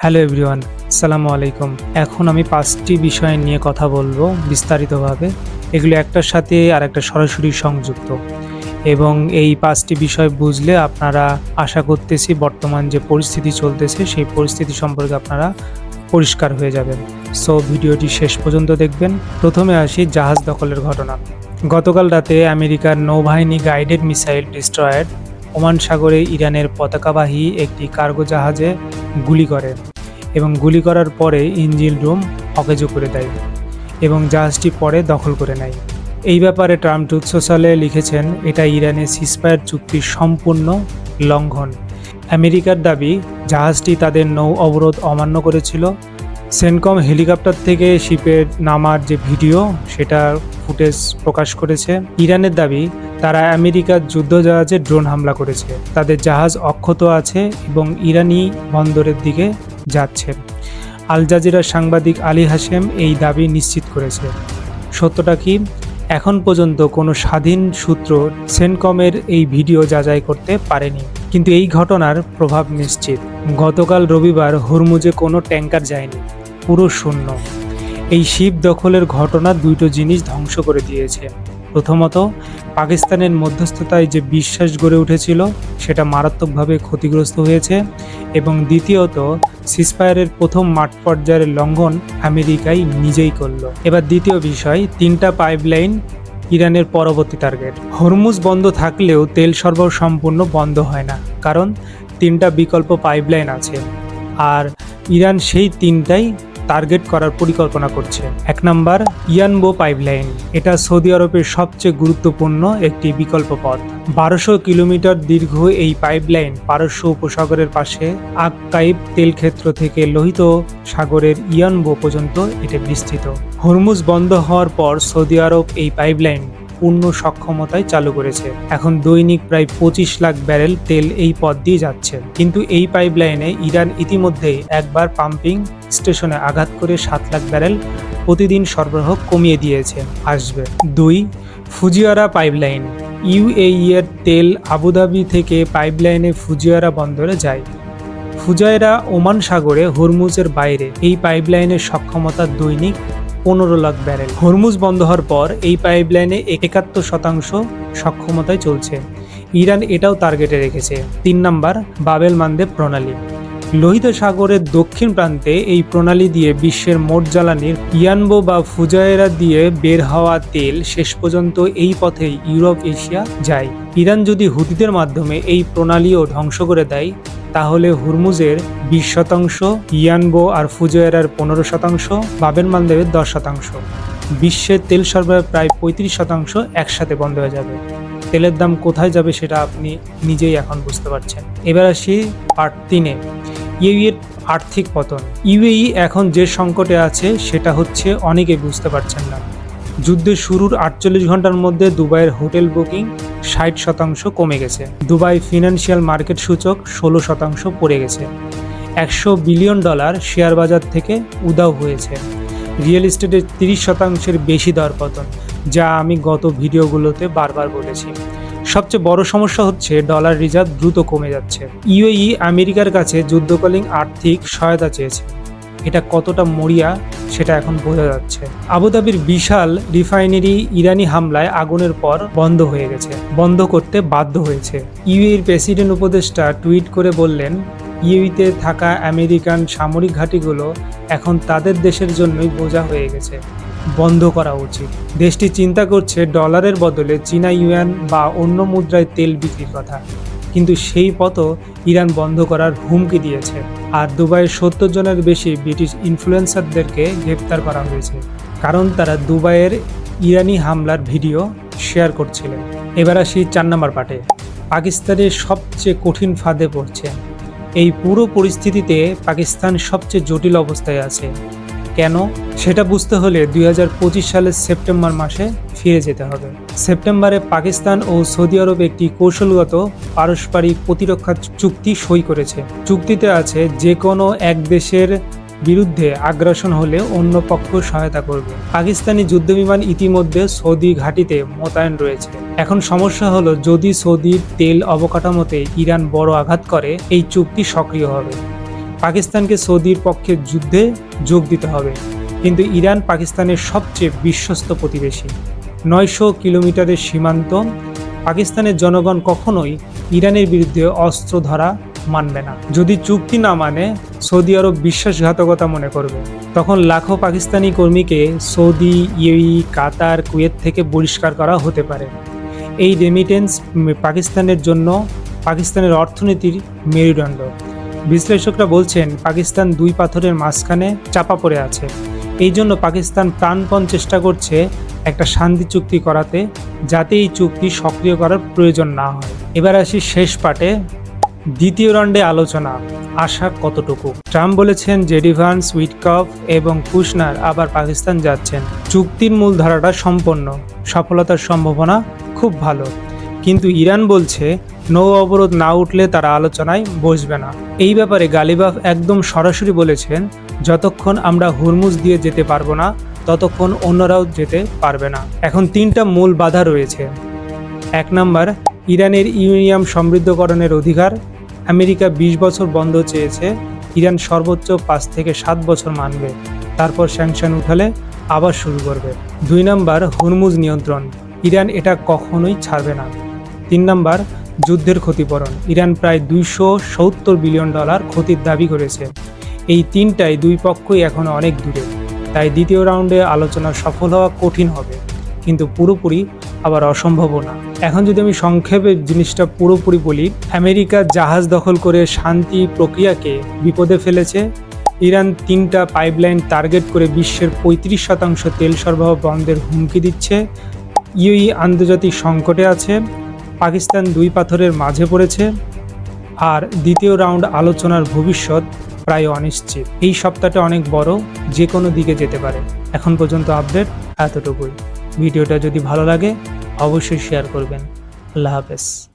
Hello everyone, আসসালামু আলাইকুম। এখন আমি 5টি বিষয় নিয়ে কথা বলবো বিস্তারিতভাবে। এগুলো একটার সাথে আরেকটা সরাসরি সংযুক্ত এবং এই 5টি বিষয় বুঝলে আপনারা আশা করতেছি বর্তমান যে পরিস্থিতি চলতেছে সেই পরিস্থিতি সম্পর্কে আপনারা পরিষ্কার হয়ে যাবেন। সো ভিডিওটি শেষ পর্যন্ত দেখবেন। প্রথমে আসি জাহাজ দখলের ঘটনা। গতকাল রাতে আমেরিকার নৌবাহিনী গাইডেড মিসাইল ডিস্ট্রয়ার ওমান সাগরে ইরানের পতাকাবাহী একটি কার্গো জাহাজে গুলি করে এবং গুলি করার পরে ইঞ্জিন রুম অকেজো করে দেয় এবং জাহাজটি পরে দখল করে নেয়। এই ব্যাপারে ট্রাম্প ট্রুথ সোশ্যালে লিখেছেন, এটা ইরানের সিজফায়ার চুক্তির সম্পূর্ণ লঙ্ঘন। আমেরিকার দাবি জাহাজটি তাদের নৌ অবরোধ অমান্য করেছিল। সেনকম হেলিকপ্টার থেকে শিপের নামার যে ভিডিও সেটার ফুটেজ প্রকাশ করেছে। ইরানের দাবি তারা আমেরিকার যুদ্ধজাহাজে ড্রোন হামলা করেছে, তাদের জাহাজ অক্ষত আছে এবং ইরানি বন্দরের দিকে যাচ্ছে। আল জাজিরার সাংবাদিক আলী হাশেম এই দাবি নিশ্চিত করেছে। সত্যটা কি? এখন পর্যন্ত কোনো স্বাধীন সূত্র সেনকমের এই ভিডিও যাচাই করতে পারেনি, কিন্তু এই ঘটনার প্রভাব নিশ্চিত। গতকাল রবিবার হরমুজে কোনো ট্যাঙ্কার যায়নি, পুরো শূন্য। এই শিপ দখলের ঘটনা দুটো জিনিস ধ্বংস করে দিয়েছে। প্রথমত, পাকিস্তানের মধ্যস্থতায় যে বিশ্বাস গড়ে উঠেছিল সেটা মারাত্মকভাবে ক্ষতিগ্রস্ত হয়েছে এবং দ্বিতীয়ত, সিজফায়ারের প্রথম মাঠ পর্যায়ের লঙ্ঘন আমেরিকাই নিজেই করল। এবার দ্বিতীয় বিষয়, 3টা পাইপলাইন ইরানের পরবর্তী টার্গেট। হরমুজ বন্ধ থাকলেও তেল সরবরাহ সম্পূর্ণ বন্ধ হয় না, কারণ 3টা বিকল্প পাইপলাইন আছে আর ইরান সেই 3টাই টার্গেট করার পরিকল্পনা করছে। 1 নম্বর, ইয়ানবো পাইপলাইন। এটা সৌদি আরবের সবচেয়ে গুরুত্বপূর্ণ একটি বিকল্প পথ। 1200 কিলোমিটার দীর্ঘ এই পাইপলাইন পারস্য উপসাগরের পাশে আক্কাইব তেল ক্ষেত্র থেকে লোহিত সাগরের ইয়ানবো পর্যন্ত এটা বিস্তৃত। হরমুজ বন্ধ হওয়ার পর সৌদি আরব এই পাইপলাইন পূর্ণ সক্ষমতায় চালু করেছে। এখন দৈনিক প্রায় 25 লাখ ব্যারেল তেল এই পথ দিয়ে যাচ্ছে। কিন্তু এই পাইপলাইনে ইরান ইতিমধ্যেই একবার পাম্পিং স্টেশনে আঘাত করে 7 লাখ ব্যারেল প্রতিদিন সরবরাহ কমিয়ে দিয়েছে। আসবে 2, ফুজিয়ারা পাইপলাইন। ইউএই এর তেল আবুধাবি থেকে পাইপলাইনে ফুজিয়ারা বন্দরে যায়। ফুজায়রা ওমান সাগরে হরমুজের বাইরে। এই পাইপলাইনের সক্ষমতা দৈনিক 15 লাখ ব্যারেল। হরমুজ বন্ধ হওয়ার পর এই পাইপলাইনে 71% সক্ষমতায় চলছে। ইরান এটাও টার্গেটে রেখেছে। 3 নম্বর, বাবেল মানদেব প্রণালী। লোহিত সাগরের দক্ষিণ প্রান্তে এই প্রণালী দিয়ে বিশ্বের মোট জ্বালানির ইয়ানবো বা ফুজায়রা দিয়ে বের হওয়া তেল শেষ পর্যন্ত এই পথেই ইউরোপ এশিয়া যায়। ইরান যদি হুতিদের মাধ্যমে এই প্রণালীও ধ্বংস করে দেয় তাহলে হরমুজের 20%, ইয়ানবো আর ফুজায়রার 15%, বাবেল মানদেবের 10%। বিশ্বের তেল সরবরাহের প্রায় 35% একসাথে বন্ধ হয়ে যাবে। তেলের দাম কোথায় যাবে সেটা আপনি নিজেই এখন বুঝতে পারছেন। এবার আসি পার্ট 3-এ, ইউএইর আর্থিক পতন। ইউএই এখন যে সংকটে আছে সেটা হচ্ছে অনেকে বুঝতে পারছেন না। যুদ্ধের শুরুর 48 ঘন্টার মধ্যে দুবাইয়ের হোটেল বুকিং 60% কমে গেছে। দুবাই ফিনান্সিয়াল মার্কেট সূচক 16% পড়ে গেছে। $100 বিলিয়ন শেয়ার বাজার থেকে উধাও হয়েছে। রিয়েল এস্টেটের 30%-এর বেশি দরপতন, যা আমি গত ভিডিওগুলোতে বারবার বলেছি। সবচেয়ে বড় সমস্যা হচ্ছে ডলার রিজার্ভ দ্রুত কমে যাচ্ছে। ইউএই আমেরিকার কাছে যুদ্ধকালীন আর্থিক সহায়তা চেয়েছে। এটা কতটা মরিয়া সেটা এখন বোঝা যাচ্ছে। আবুধাবির বিশাল রিফাইনারি ইরানি হামলায় আগুনের পর বন্ধ হয়ে গেছে, বন্ধ করতে বাধ্য হয়েছে। ইউএইর প্রেসিডেন্ট উপদেষ্টা টুইট করে বললেন, ইউএইতে থাকা আমেরিকান সামরিক ঘাঁটিগুলো এখন তাদের দেশের জন্যই বোঝা হয়ে গেছে, বন্ধ করা উচিত। দেশটি চিন্তা করছে ডলারের বদলে চীনা ইউয়ান বা অন্য মুদ্রায় তেল বিক্রির কথা, কিন্তু সেই পথও ইরান বন্ধ করার হুমকি দিয়েছে। আর দুবাইয়ের 70 জনের বেশি ব্রিটিশ ইনফ্লুয়েন্সারদেরকে গ্রেপ্তার করা হয়েছে, কারণ তারা দুবাইয়ের ইরানি হামলার ভিডিও শেয়ার করছিলেন। এবার আসি 4 নম্বর পার্টে, পাকিস্তানের সবচেয়ে কঠিন ফাঁদে পড়ছে। এই পুরো পরিস্থিতিতে পাকিস্তান সবচেয়ে জটিল অবস্থায় আছে। কেন সেটা বুঝতে হলে 2025 সালের সেপ্টেম্বর মাসে ফিরে যেতে হবে। সেপ্টেম্বরে পাকিস্তান ও সৌদি আরব একটি কৌশলগত পারস্পরিক প্রতিরক্ষা চুক্তি সই করেছে। চুক্তিতে আছে যে কোনো এক দেশের বিরুদ্ধে আগ্রাসন হলে অন্য পক্ষ সহায়তা করবে। পাকিস্তানি যুদ্ধবিমান ইতিমধ্যে সৌদি ঘাঁটিতে মোতায়েন রয়েছে। এখন সমস্যা হলো, যদি সৌদির তেল অবকাঠামোতে ইরান বড় আঘাত করে এই চুক্তি সক্রিয় হবে। পাকিস্তানকে সৌদির পক্ষে যুদ্ধে যোগ দিতে হবে, কিন্তু ইরান পাকিস্তানের সবচেয়ে বিশ্বস্ত প্রতিবেশী। 900 কিলোমিটারের সীমান্ত। পাকিস্তানের জনগণ কখনোই ইরানের বিরুদ্ধে অস্ত্র ধরা মানবে না। যদি চুক্তি না মানে সৌদি আরব বিশ্বাসঘাতকতা মনে করবে। তখন লাখো পাকিস্তানি কর্মীকে সৌদি, ইউএই, কাতার, কুয়েত থেকে বহিষ্কার করা হতে পারে। এই রেমিটেন্স পাকিস্তানের জন্য পাকিস্তানের অর্থনীতির মেরুদণ্ড। বিশ্লেষকরা বলছেন পাকিস্তান দুই পাথরের মাঝখানে চাপা পড়ে আছে। এই জন্য পাকিস্তান প্রাণপণ চেষ্টা করছে একটা শান্তি চুক্তি করাতে, যাতে এই চুক্তি সক্রিয় করার প্রয়োজন না হয়। এবার আসি শেষ পার্টে, দ্বিতীয় রাউন্ডে আলোচনা। আশা কতটুকু? ট্রাম্প বলেছেন জেডি ভান্স, উইটকফ এবং কুশনার আবার পাকিস্তান যাচ্ছেন। চুক্তির মূল ধারাটা সম্পন্ন, সফলতার সম্ভাবনা খুব ভালো। কিন্তু ইরান বলছে নৌ অবরোধ না উঠলে তারা আলোচনায় বসবে না। এই ব্যাপারে গালিবাফ একদম সরাসরি বলেছেন, যতক্ষণ আমরা হুরমুজ দিয়ে যেতে পারবো না ততক্ষণ অন্যরাও যেতে পারবে না। এখন 3টা মূল বাধা রয়েছে। 1 নম্বর, ইরানের ইউরেনিয়াম সমৃদ্ধকরণের অধিকার। আমেরিকা 20 বছর বন্ধ চেয়েছে, ইরান সর্বোচ্চ 5 থেকে 7 বছর মানবে, তারপর স্যাংশন উঠালে আবার শুরু করবে। 2 নম্বর, হুরমুজ নিয়ন্ত্রণ। ইরান এটা কখনোই ছাড়বে না। 3 নম্বর, যুদ্ধের ক্ষতিপূরণ। ইরান প্রায় $270 বিলিয়ন ক্ষতির দাবি করেছে। এই 3টাই দুই পক্ষই এখনো অনেক দূরে, তাই দ্বিতীয় রাউন্ডে আলোচনা সফল হওয়া কঠিন হবে, কিন্তু পুরোপুরি আবার অসম্ভবও না। এখন যদি আমি সংক্ষেপে জিনিসটা পুরোপুরি বলি, আমেরিকা জাহাজ দখল করে শান্তি প্রক্রিয়াকে বিপদে ফেলেছে। ইরান 3টা পাইপলাইন টার্গেট করে বিশ্বের 35% তেল সরবরাহ বন্ধের হুমকি দিচ্ছে। ইউএই আন্তর্জাতিক সংকটে আছে। পাকিস্তান দুই পাথরের মাঝে পড়েছে। আর দ্বিতীয় রাউন্ড আলোচনার ভবিষ্যৎ প্রায় অনিশ্চিত। এই সপ্তাহটা অনেক বড়, যে কোনো দিকে যেতে পারে। এখন পর্যন্ত আপডেট এতটুকুই। ভিডিওটা যদি ভালো লাগে অবশ্যই শেয়ার করবেন। আল্লাহ হাফেজ।